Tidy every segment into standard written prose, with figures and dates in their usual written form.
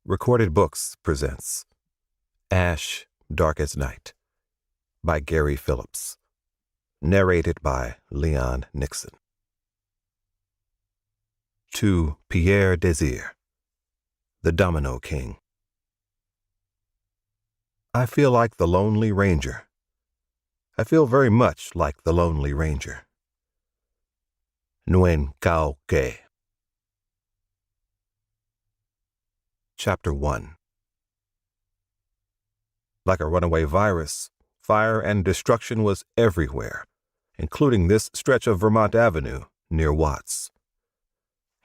Recorded Books presents Ash, Dark as Night by Gary Phillips. Narrated by Leon Nixon. To Pierre Désir, the Domino King. I feel like the Lonely Ranger. I feel very much like the Lonely Ranger. Nguyen Cao Ke. Chapter 1. Like a runaway virus, fire and destruction was everywhere, including this stretch of Vermont Avenue near Watts.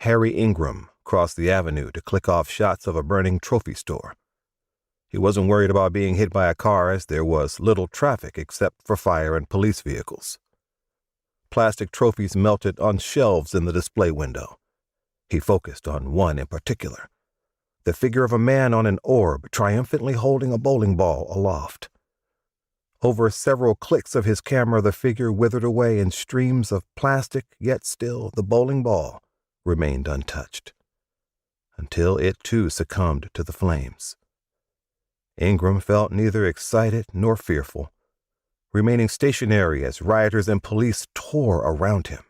Harry Ingram crossed the avenue to click off shots of a burning trophy store. He wasn't worried about being hit by a car as there was little traffic except for fire and police vehicles. Plastic trophies melted on shelves in the display window. He focused on one in particular. The figure of a man on an orb triumphantly holding a bowling ball aloft. Over several clicks of his camera, the figure withered away in streams of plastic, yet still the bowling ball remained untouched, until it too succumbed to the flames. Ingram felt neither excited nor fearful, remaining stationary as rioters and police tore around him.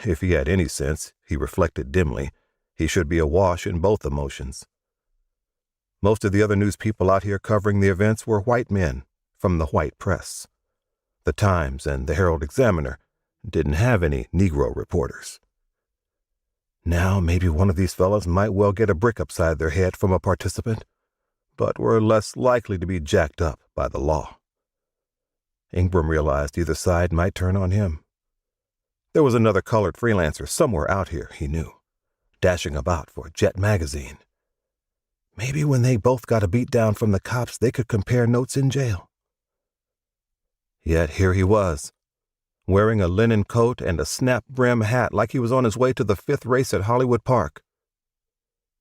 If he had any sense, he reflected dimly, he should be awash in both emotions. Most of the other news people out here covering the events were white men from the white press. The Times and the Herald Examiner didn't have any Negro reporters. Now maybe one of these fellas might well get a brick upside their head from a participant, but were less likely to be jacked up by the law. Ingram realized either side might turn on him. There was another colored freelancer somewhere out here, he knew, dashing about for Jet magazine. Maybe when they both got a beat down from the cops, they could compare notes in jail. Yet here he was, wearing a linen coat and a snap-brim hat like he was on his way to the 5th race at Hollywood Park.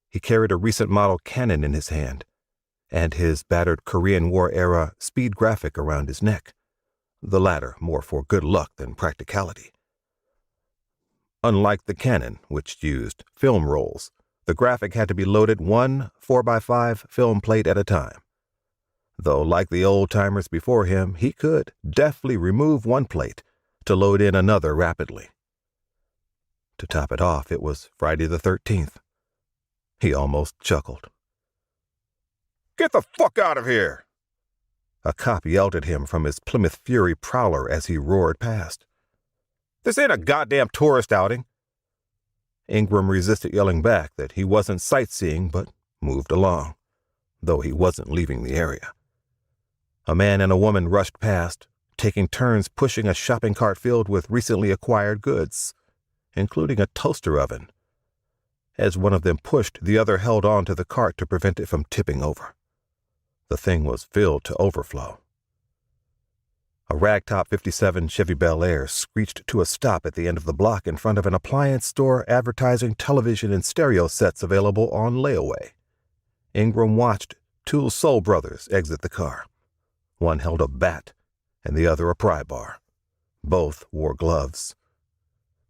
He carried a recent model cannon in his hand, and his battered Korean War-era speed graphic around his neck, the latter more for good luck than practicality. Unlike the Canon, which used film rolls, the graphic had to be loaded one 4x5 film plate at a time. Though, like the old-timers before him, he could deftly remove one plate to load in another rapidly. To top it off, it was Friday the 13th. He almost chuckled. "Get the fuck out of here!" A cop yelled at him from his Plymouth Fury Prowler as he roared past. "This ain't a goddamn tourist outing." Ingram resisted yelling back that he wasn't sightseeing, but moved along, though he wasn't leaving the area. A man and a woman rushed past, taking turns pushing a shopping cart filled with recently acquired goods, including a toaster oven. As one of them pushed, the other held on to the cart to prevent it from tipping over. The thing was filled to overflow. A ragtop 57 Chevy Bel Air screeched to a stop at the end of the block in front of an appliance store advertising television and stereo sets available on layaway. Ingram watched two Soul brothers exit the car. One held a bat and the other a pry bar. Both wore gloves.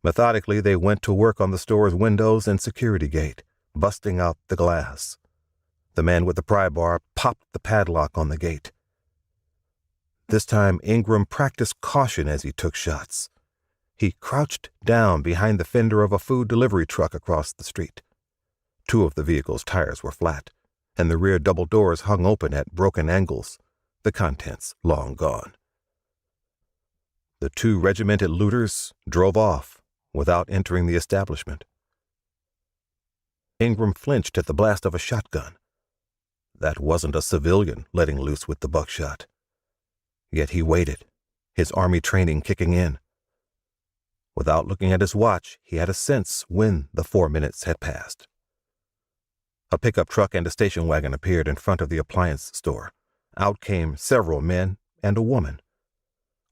Methodically, they went to work on the store's windows and security gate, busting out the glass. The man with the pry bar popped the padlock on the gate. This time, Ingram practiced caution as he took shots. He crouched down behind the fender of a food delivery truck across the street. Two of the vehicle's tires were flat, and the rear double doors hung open at broken angles, the contents long gone. The two regimented looters drove off without entering the establishment. Ingram flinched at the blast of a shotgun. That wasn't a civilian letting loose with the buckshot. Yet he waited, his army training kicking in. Without looking at his watch, he had a sense when the 4 minutes had passed. A pickup truck and a station wagon appeared in front of the appliance store. Out came several men and a woman.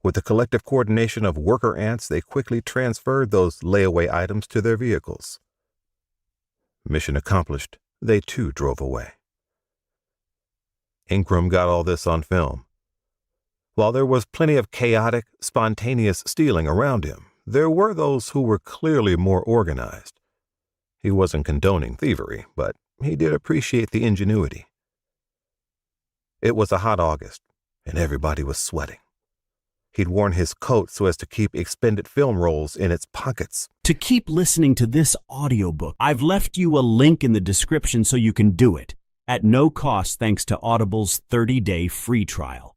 With the collective coordination of worker ants, they quickly transferred those layaway items to their vehicles. Mission accomplished, they too drove away. Ingram got all this on film. While there was plenty of chaotic, spontaneous stealing around him, there were those who were clearly more organized. He wasn't condoning thievery, but he did appreciate the ingenuity. It was a hot August, and everybody was sweating. He'd worn his coat so as to keep expended film rolls in its pockets. To keep listening to this audiobook, I've left you a link in the description so you can do it, at no cost thanks to Audible's 30-day free trial.